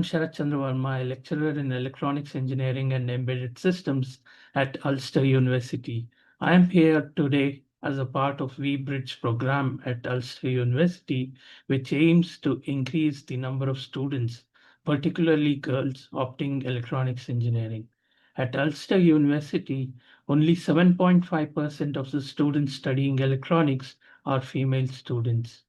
Sharat Chandra Verma, a lecturer in electronics engineering and embedded systems at Ulster University. I am here today as a part of VBridge program at Ulster University, which aims to increase the number of students, particularly girls, opting electronics engineering. At Ulster University, only 7.5% of the students studying electronics are female students.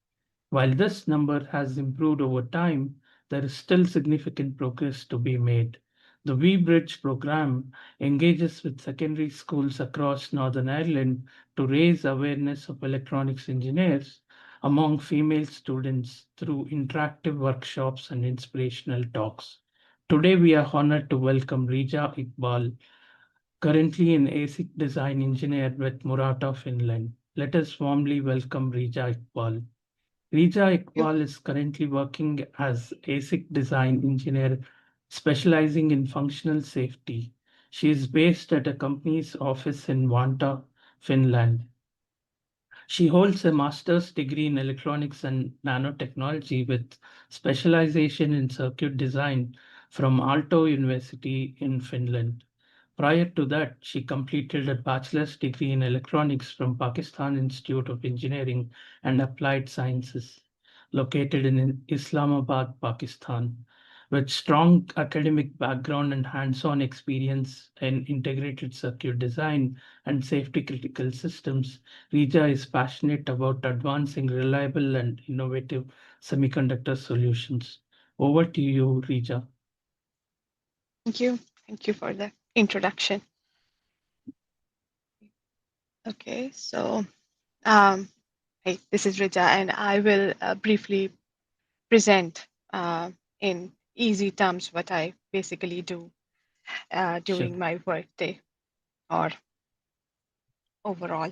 While this number has improved over time, there is still significant progress to be made. The V-Bridge program engages with secondary schools across Northern Ireland to raise awareness of electronics engineers among female students through interactive workshops and inspirational talks. Today, we are honored to welcome Reeja Iqbal, currently an ASIC Design Engineer with Murata, Finland. Let us warmly welcome Reeja Iqbal. Reeja You. Iqbal is currently working as ASIC design engineer specializing in functional safety. She is based at a company's office in Vantaa, Finland. She holds a master's degree in electronics and nanotechnology with specialization in circuit design from Aalto University in Finland. Prior to that, she completed a bachelor's degree in electronics from Pakistan Institute of Engineering and Applied Sciences, located in Islamabad, Pakistan. With strong academic background and hands-on experience in integrated circuit design and safety critical systems, Reeja is passionate about advancing reliable and innovative semiconductor solutions. Over to you, Reeja. Thank you. Thank you for the introduction. Okay, so hey, this is Reeja, and I will briefly present in easy terms what I basically do Sure. during my workday or overall.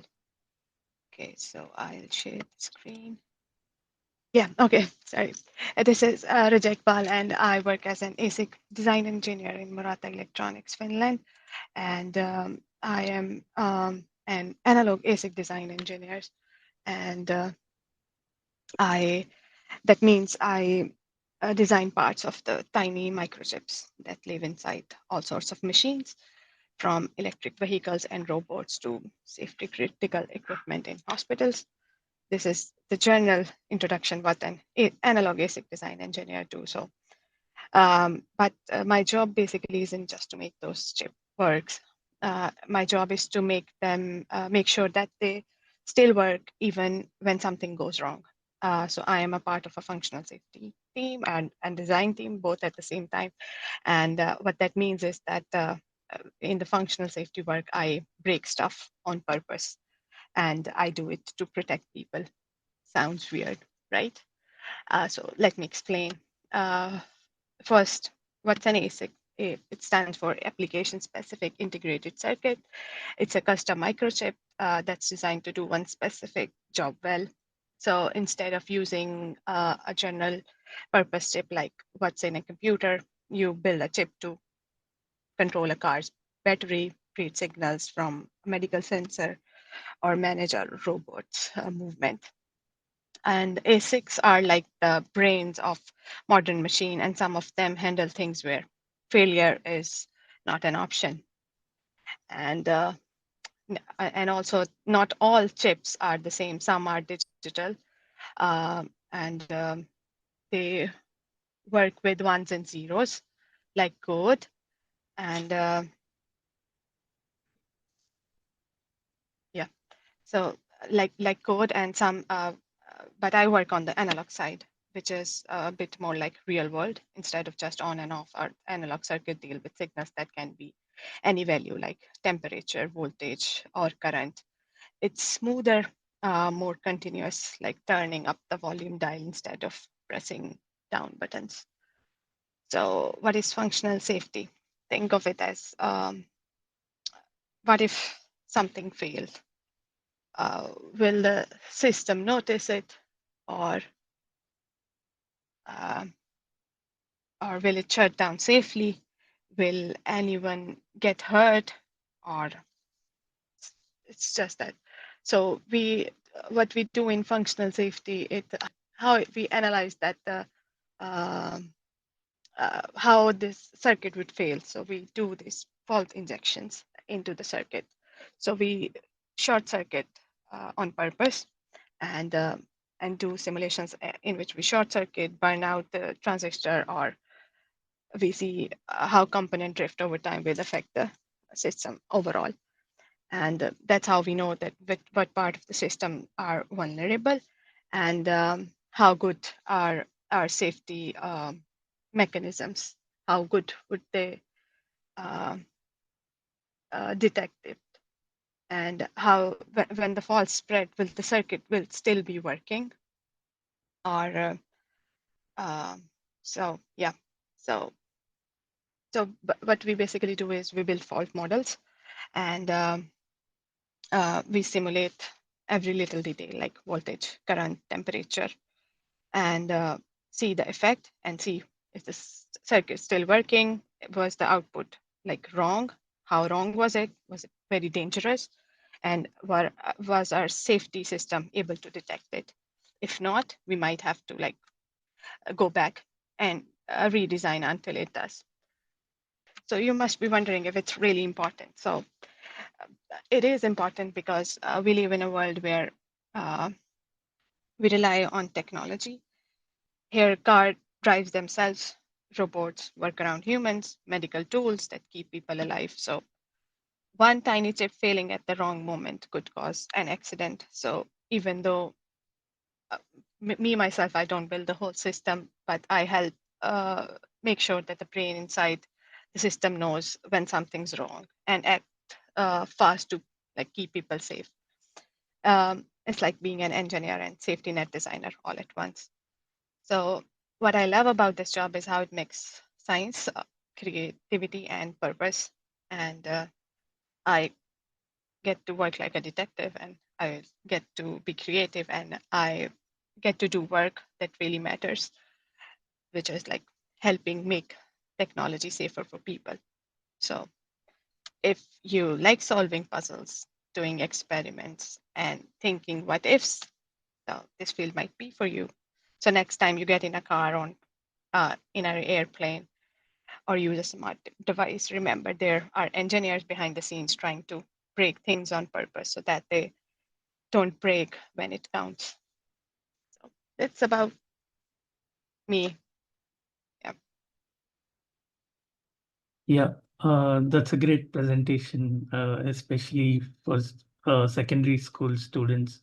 Okay, so I'll share the screen. Yeah, okay, sorry. This is Reeja Iqbal, and I work as an ASIC design engineer in Murata Electronics, Finland. And I am an analog ASIC design engineer. And I that means I design parts of the tiny microchips that live inside all sorts of machines, from electric vehicles and robots to safety critical equipment in hospitals. This is the general introduction what an analog ASIC design engineer do. So, but my job basically isn't just to make those chip works. My job is to make them make sure that they still work even when something goes wrong. So I am a part of a functional safety team and design team both at the same time. And what that means is that in the functional safety work, I break stuff on purpose and I do it to protect people. Sounds weird, right? So let me explain. First, what's an ASIC? It stands for Application Specific Integrated Circuit. It's a custom microchip that's designed to do one specific job well. So instead of using a general purpose chip like what's in a computer, you build a chip to control a car's battery, read signals from a medical sensor, or manage a robot's movement. And ASICs are like the brains of modern machine, and some of them handle things where failure is not an option. And and also not all chips are the same. Some are digital, and they work with ones and zeros, like code. And yeah, so like code and some but I work on the analog side, which is a bit more like real world. Instead of just on and off, our analog circuit deal with signals that can be any value like temperature, voltage, or current. It's smoother, more continuous, like turning up the volume dial instead of pressing down buttons. So what is functional safety? Think of it as what if something fails? Will the system notice it, or uh, or will it shut down safely? Will anyone get hurt? Or it's just that. So what we do in functional safety, how we analyze that the um how this circuit would fail. So we do these fault injections into the circuit. So we short circuit on purpose, and do simulations in which we short circuit, burn out the transistor, or we see how component drift over time will affect the system overall. And that's how we know that what part of the system are vulnerable, and how good are our safety mechanisms, how good would they uh, detect it, and how when the fault spread, will the circuit will still be working, or so yeah. So what we basically do is we build fault models, and we simulate every little detail like voltage, current, temperature, and see the effect and see if the circuit is still working. Was the output like wrong? How wrong was it? Was it very dangerous? And was our safety system able to detect it? If not, we might have to like go back and redesign until it does. So you must be wondering if it's really important. So it is important because we live in a world where uh, we rely on technology. Here, car drives themselves, robots work around humans, medical tools that keep people alive. So one tiny chip failing at the wrong moment could cause an accident. So even though me myself, I don't build the whole system, but I help uh, make sure that the brain inside the system knows when something's wrong and act fast to like keep people safe. It's like being an engineer and safety net designer all at once. So what I love about this job is how it makes science, creativity, and purpose. And I get to work like a detective, and I get to be creative, and I get to do work that really matters, which is like helping make technology safer for people. So if you like solving puzzles, doing experiments, and thinking what ifs, so this field might be for you. So next time you get in a car on in an airplane or use a smart device, remember there are engineers behind the scenes trying to break things on purpose so that they don't break when it counts. So it's about me. Yeah. Yeah, that's a great presentation, especially for secondary school students.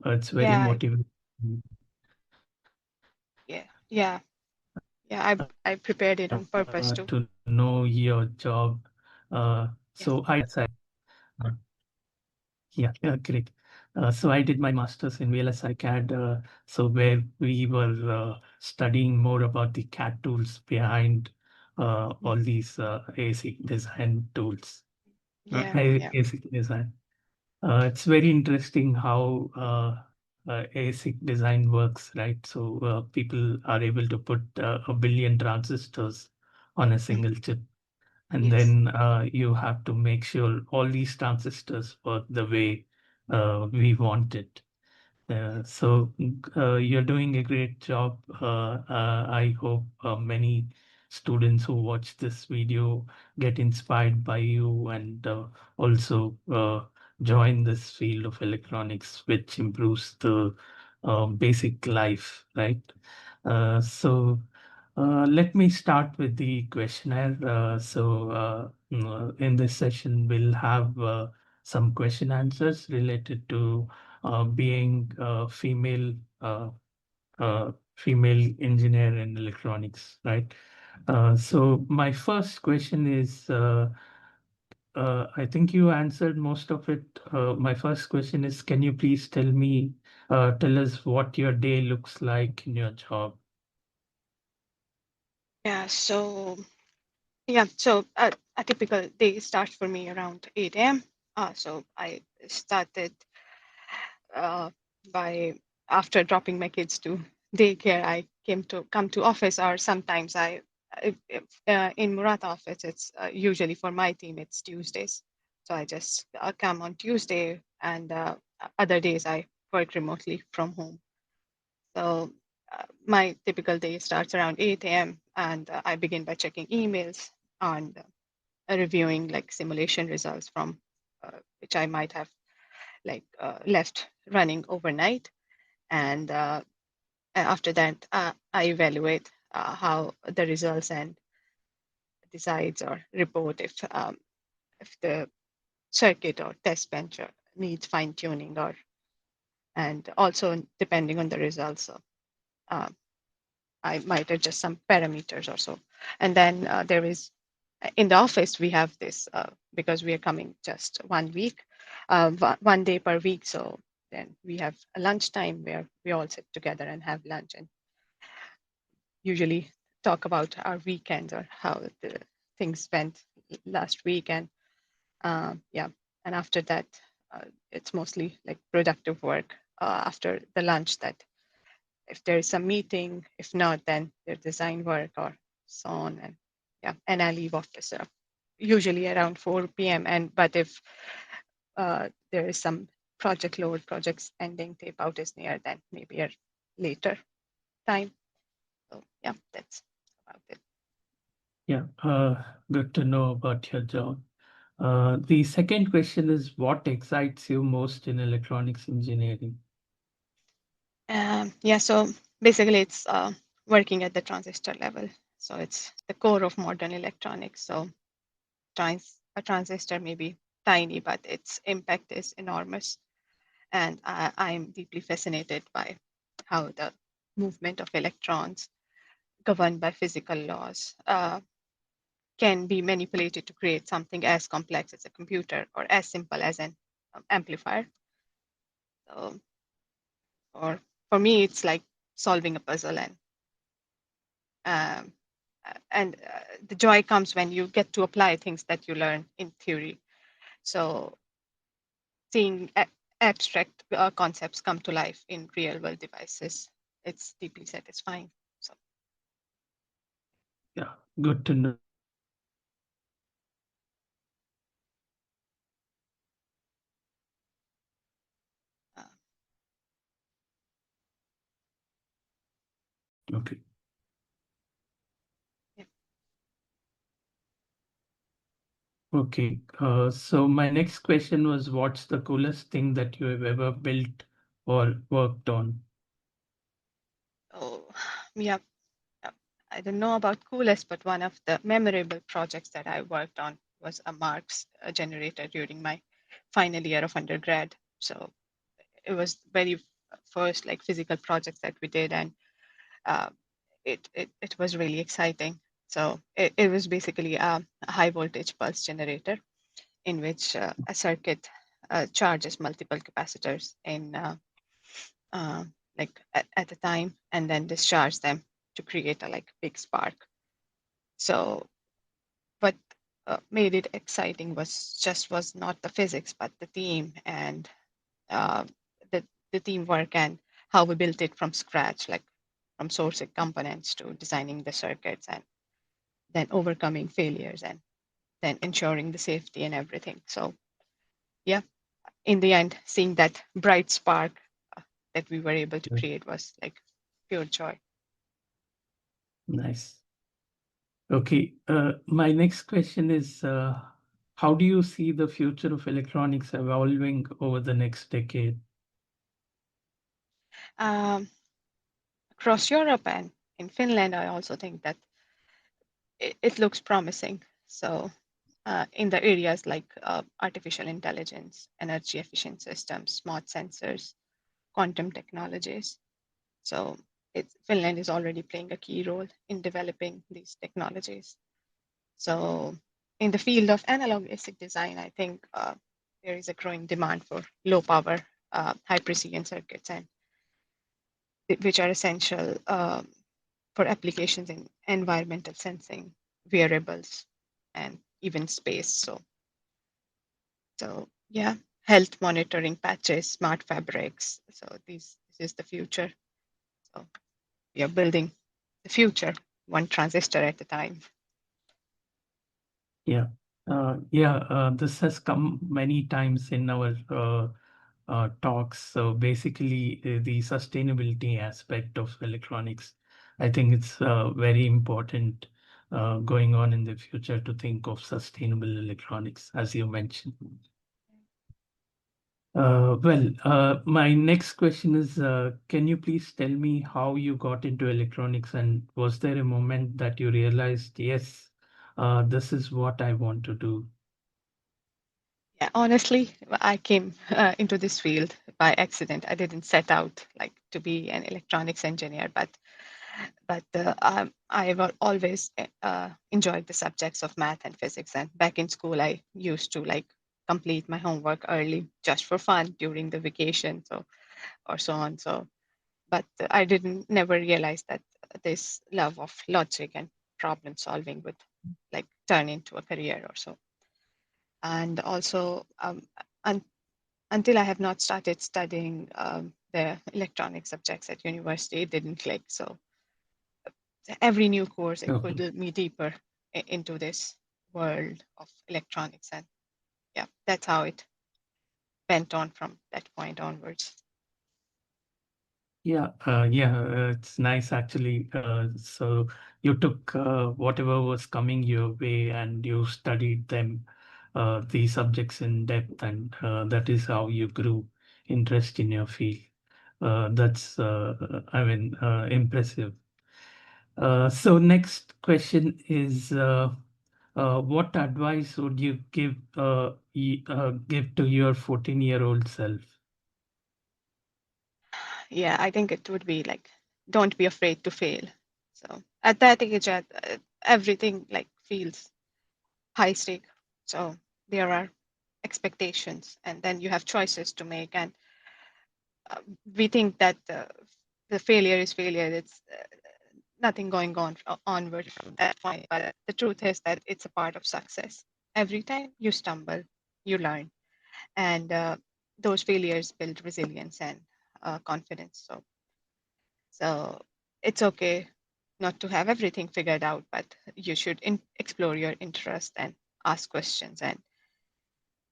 It's very Yeah. motivating Yeah. Yeah. Yeah. I prepared it on purpose too. to know your job. So Yes. uh, yeah, great. So I did my master's in VLSI CAD, so where we were studying more about the CAD tools behind all Mhm. these ASIC design tools, Yeah. Yeah. ASIC design. It's very interesting how ASIC design works, right? So people are able to put a billion transistors on a Mhm. single chip, and Yes. then you have to make sure all these transistors work the way we want it. So you're doing a great job. I hope many students who watch this video get inspired by you and also join this field of electronics, which improves the basic life, right? So let me start with the questionnaire. In this session, we'll have some question answers related to being a uh, female engineer in electronics, right? So my first question is, I think you answered most of it. My first question is, can you please tell us what your day looks like in your job? Yeah. So yeah. So a typical day starts for me around 8 a.m. So I started uh, by after dropping my kids to daycare. I come to office, or sometimes in Murata office. It's usually for my team. It's Tuesdays, so I just come on Tuesday, and other days I work remotely from home. So my typical day starts around 8 a.m. and I begin by checking emails and reviewing like simulation results from which I might have left running overnight. And after that, I evaluate how the results and decides or report if the circuit or test bench needs fine tuning or and also depending on the results. Uh, I might adjust some parameters or so. And then there is in the office we have this because we are coming just 1 week, one day per week. So then we have a lunchtime where we all sit together and have lunch and usually talk about our weekends or how the things went last week. And yeah, and after that, it's mostly like productive work after the lunch that if there is some meeting, if not, then there's design work or so on. And yeah, and I leave office usually around 4 p.m. And but if there is some project load, projects ending, tape out is near, then maybe a later time. So yeah, that's about it. Yeah, good to know about your job. The second question is, what excites you most in electronics engineering? Yeah, so basically it's working at the transistor level. So it's the core of modern electronics. So a transistor may be tiny, but its impact is enormous. And I'm deeply fascinated by how the movement of electrons governed by physical laws can be manipulated to create something as complex as a computer or as simple as an amplifier. So or for me, it's like solving a puzzle um, the joy comes when you get to apply things that you learn in theory. So seeing abstract concepts come to life in real world devices, it's deeply satisfying. So Yeah, good to know. uh, Okay. yeah. Okay. So my next question was, what's the coolest thing that you have ever built or worked on? Oh, yeah. uh, I don't know about coolest, but one of the memorable projects that I worked on was a marks generator during my final year of undergrad. So it was very first like physical projects that we did, and uh, it was really exciting. So it was basically a high voltage pulse generator in which a circuit charges multiple capacitors in uh, at a time and then discharge them to create a like big spark. So what made it exciting was not the physics but the team and uh, the the teamwork and how we built it from scratch, like from sourcing components to designing the circuits and then overcoming failures and then ensuring the safety and everything. So yeah, in the end, seeing that bright spark that we were able to Yeah, create was like pure joy. nice. Okay. My next question is, how do you see the future of electronics evolving over the next decade? Um, Across Europe and in Finland, I also think that it looks promising. So in the areas like artificial intelligence, energy efficient systems, smart sensors, quantum technologies. So Finland is already playing a key role in developing these technologies. So in the field of analog ASIC design, I think there is a growing demand for low power, high precision circuits, and which are essential for applications in environmental sensing, wearables, and even space. So yeah, health monitoring patches, smart fabrics. So this is the future. So we are building the future one transistor at a time. Yeah. Yeah, this has come many times in our talks. So basically, the sustainability aspect of electronics, I think it's very important going on in the future to think of sustainable electronics, as you mentioned. My next question is, can you please tell me how you got into electronics, and was there a moment that you realized, yes, this is what I want to do? Yeah, honestly, I came into this field by accident. I didn't set out like to be an electronics engineer, but I've always enjoyed the subjects of math and physics. And back in school, I used to like complete my homework early just for fun during the vacation, so or so on. So, but I didn't never realize that this love of logic and problem solving would like turn into a career or so. And also, un- until I have not started studying the electronic subjects at university, it didn't click. So every new course, it Okay. pulled me deeper into this world of electronics. And yeah, that's how it went on from that point onwards. Yeah, it's nice actually. So you took whatever was coming your way and you studied them, the subjects in depth, and that is how you grew interest in your field. That's, I mean, impressive. So next question is, what advice would you give to your 14-year-old self? Yeah, I think it would be like, don't be afraid to fail. So at that age, everything like feels high stake. So there are expectations, and then you have choices to make. And uh, we think that the failure is failure. It's nothing going onward from that point. But the truth is that it's a part of success. Every time you stumble, you learn, and those failures build resilience and confidence. So it's okay not to have everything figured out, but you should explore your interest and ask questions, and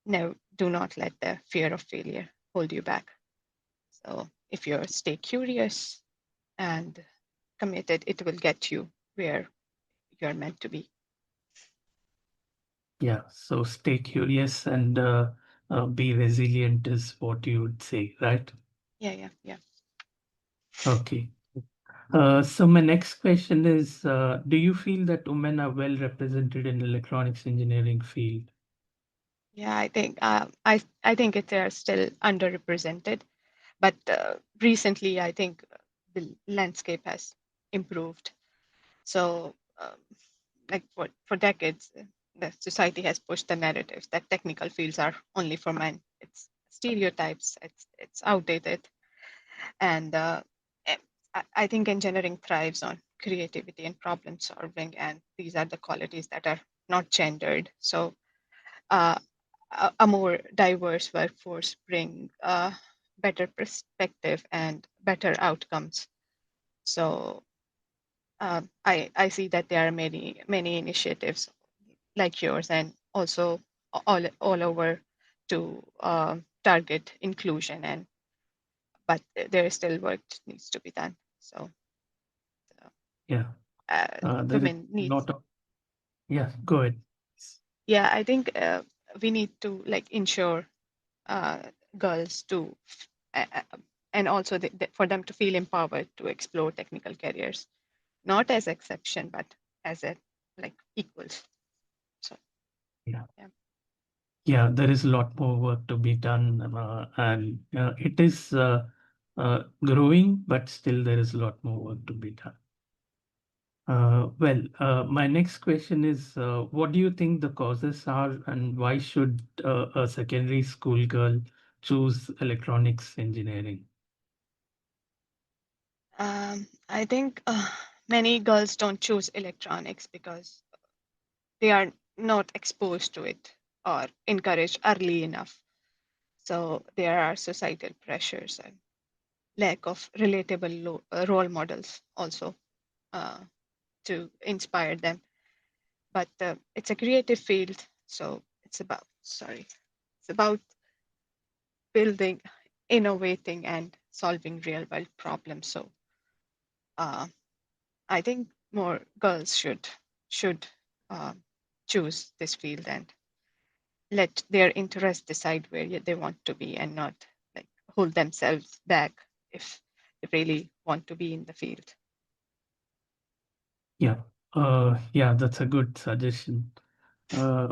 no, do not let the fear of failure hold you back. So if you stay curious and committed, it will get you where you're meant to be. Yeah, so stay curious and be resilient is what you would say, right? Yeah. Okay. So my next question is, do you feel that women are well represented in electronics engineering field? Yeah, I think it are still underrepresented, but recently I think the landscape has improved. So like for decades, the society has pushed the narratives that technical fields are only for men. It's stereotypes. It's outdated, and eh, I think engineering thrives on creativity and problem solving, and these are the qualities that are not gendered. So uh, a more diverse workforce bring better perspective and better outcomes. So I see that there are many initiatives like yours, and also all over to target inclusion, and but there is still work needs to be done. So Yeah, there is women a need, lot of, yeah, go ahead. yeah, I think we need to like ensure uh, girls to uh, uh, and also for them to feel empowered to explore technical careers, not as exception but as a like equals. So Yeah. yeah. Yeah, there is a lot more work to be done, and it is growing, but still there is a lot more work to be done. My next question is, what do you think the causes are, and why should a secondary school girl choose electronics engineering? I think many girls don't choose electronics because they are not exposed to it or encouraged early enough. So there are societal pressures and lack of relatable role models also uh, to inspire them. But it's a creative field, so it's about building innovating and solving real world problems. So uh, I think more girls should uh, choose this field and let their interest decide where they want to be, and not like hold themselves back if they really want to be in the field. Yeah. Yeah, that's a good suggestion.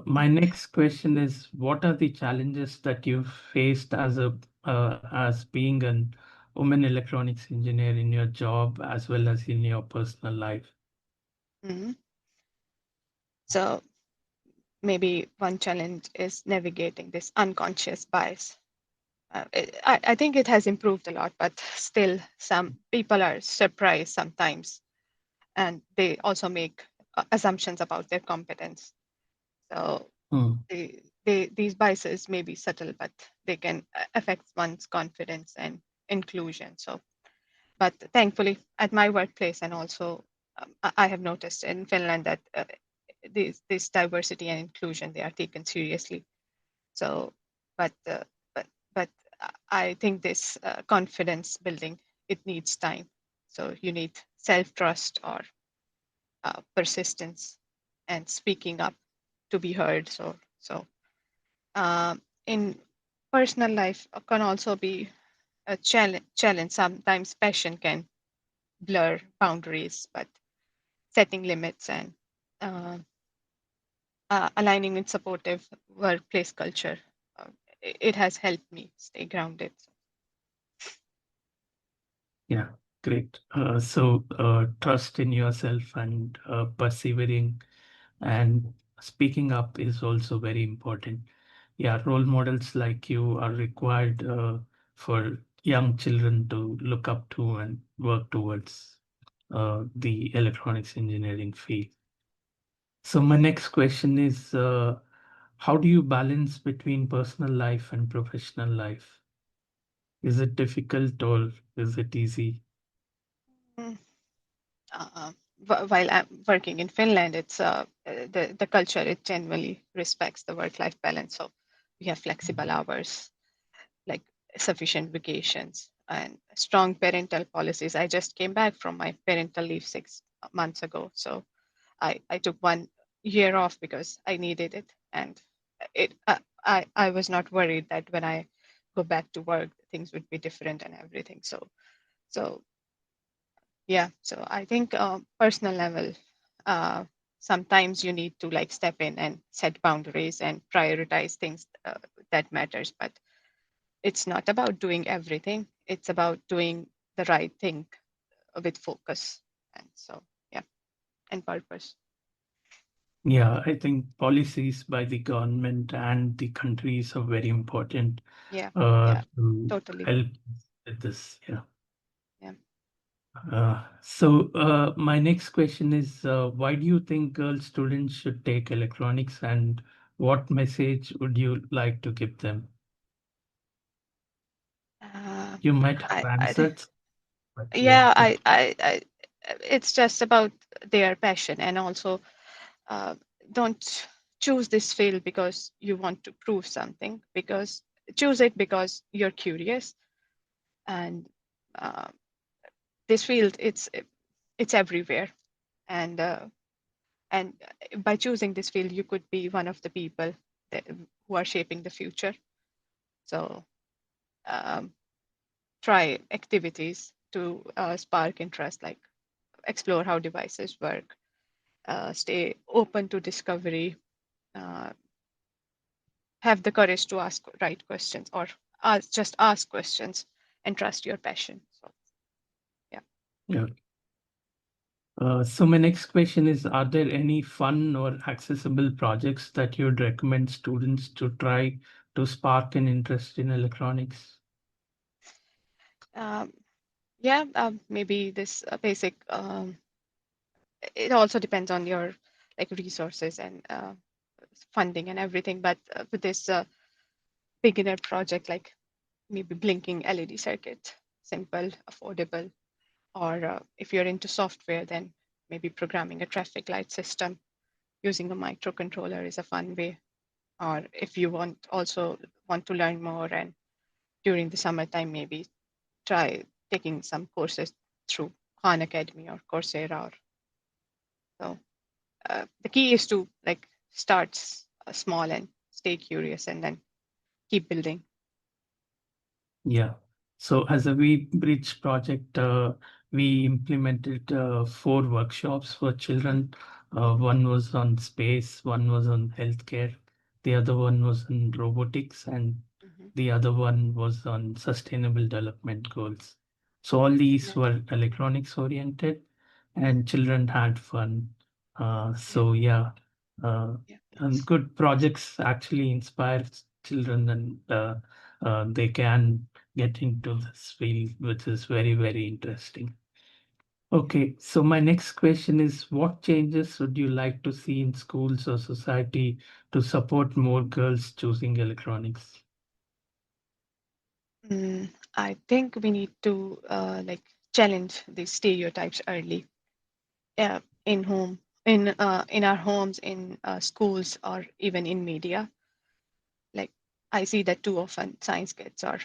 My next question is, what are the challenges that you've faced as being an woman electronics engineer in your job as well as in your personal life? Mhm. So maybe one challenge is navigating this unconscious bias. I think it has improved a lot, but still, some people are surprised sometimes, and they also make assumptions about their competence. So Hmm. these biases may be subtle, but they can affect one's confidence and inclusion. So, but thankfully, at my workplace, and also I have noticed in Finland that this diversity and inclusion, they are taken seriously. So, but uh, but but I think this confidence building, it needs time. So you need self trust or persistence and speaking up to be heard. So in personal life can also be a challenge. Sometimes passion can blur boundaries, but setting limits and uh, aligning with supportive workplace culture, uh, it has helped me stay grounded. Yeah, great. So trust in yourself and persevering and speaking up is also very important. Yeah, role models like you are required for young children to look up to and work towards the electronics engineering field. So my next question is, how do you balance between personal life and professional life? Is it difficult or is it easy? Mm. While I'm working in Finland, it's the culture, it generally respects the work-life balance. So we have flexible hours, like sufficient vacations and strong parental policies. I just came back from my parental leave 6 months ago, so I took 1 year off because I needed it, and I was not worried that when I go back to work things would be different and everything. So yeah, so I think personal level, uh, sometimes you need to like step in and set boundaries and prioritize things that matters, but it's not about doing everything, it's about doing the right thing with focus. And so yeah, and purpose. Yeah, I think policies by the government and the countries are very important Yeah, yeah, to totally. help with this. Yeah. Yeah. So my next question is, why do you think girl students should take electronics, and what message would you like to give them? uh, You might have I answered, but yeah, yeah, but it's just about their passion, and also uh, don't choose this field because you want to prove something, because choose it because you're curious. And uh, this field, it's everywhere. And uh, and by choosing this field you could be one of the people who are shaping the future. So um, try activities to spark interest, like explore how devices work, stay open to discovery, uh, have the courage to ask right questions, or just ask questions and trust your passion. So yeah. yeah. So my next question is, are there any fun or accessible projects that you'd recommend students to try to spark an interest in electronics? um, yeah, maybe this basic it also depends on your like resources and funding and everything, but with this beginner project, like maybe blinking LED circuit, simple, affordable. Or if you're into software, then maybe programming a traffic light system using a microcontroller is a fun way. Or if you want to learn more and during the summertime, maybe try taking some courses through Khan Academy or Coursera. So the key is to like start small and stay curious and then keep building. Yeah. So as a We Bridge project, we implemented 4 workshops for children. One was on space, one was on healthcare, the other one was on robotics, and Mhm. the other one was on sustainable development goals. So all these Excellent. were electronics oriented, and children had fun. Yeah, So yeah, uh, yeah, and nice. good projects actually inspire children, and they can get into this field, which is very, very interesting. Yeah. Okay, so my next question is, what changes would you like to see in schools or society to support more girls choosing electronics? I think we need to like challenge these stereotypes early. Yeah, in our homes, in schools, or even in media. Like I see that too often science kids are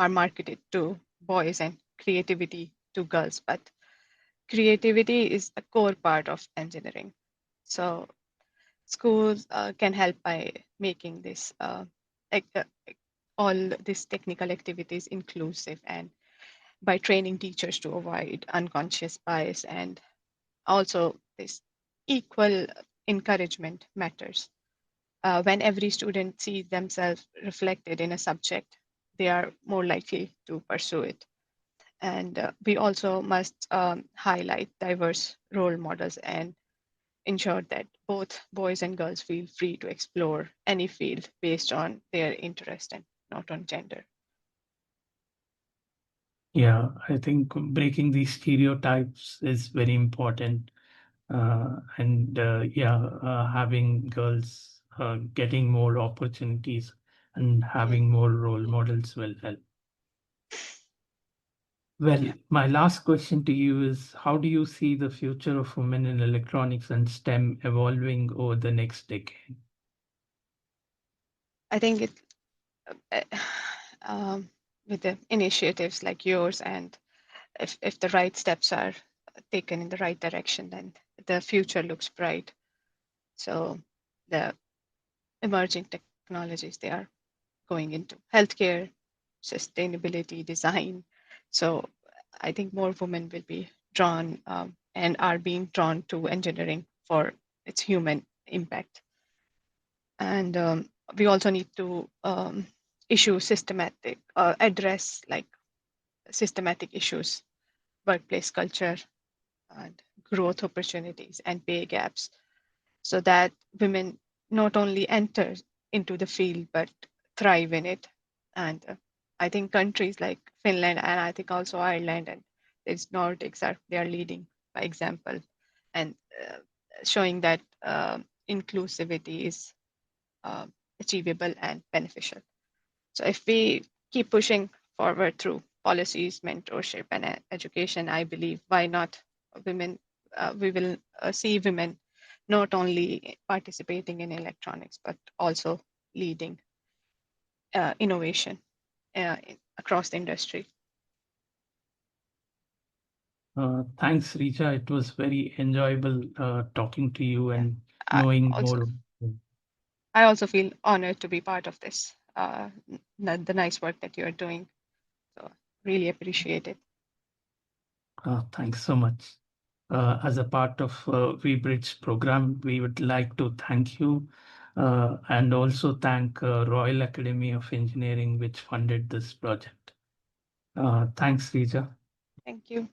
marketed to boys and creativity to girls, but creativity is a core part of engineering. So schools can help by making this like, all these technical activities inclusive, and by training teachers to avoid unconscious bias, and also this equal encouragement matters. When every student sees themselves reflected in a subject, they are more likely to pursue it. And we also must highlight diverse role models and ensure that both boys and girls feel free to explore any field based on their interest and not on gender. Yeah, I think breaking these stereotypes is very important. And yeah, having girls getting more opportunities and Yeah, having more role models will help. yeah. Well, my last question to you is, how do you see the future of women in electronics and STEM evolving over the next decade? I think it uh, with the initiatives like yours, and if the right steps are taken in the right direction, then the future looks bright. So the emerging technologies, they are going into healthcare, sustainability, design. So I think more women will be drawn and are being drawn to engineering for its human impact. And we also need to issue systematic address like systematic issues, workplace culture, and growth opportunities and pay gaps, so that women not only enter into the field but thrive in it. And I think countries like Finland, and I think also Ireland and its Nordics, are they are leading by example, and showing that inclusivity is uh, achievable and beneficial. So if we keep pushing forward through policies, mentorship, and education, I believe why not women? We will see women not only participating in electronics but also leading innovation across the industry. Thanks, Richa. It was very enjoyable talking to you Yeah. and I knowing also more. I also feel honored to be part of this. The nice work that you are doing. So really appreciate it. Thanks so much. As a part of VBridge program, we would like to thank you and also thank Royal Academy of Engineering, which funded this project. Thanks, Rija. Thank you.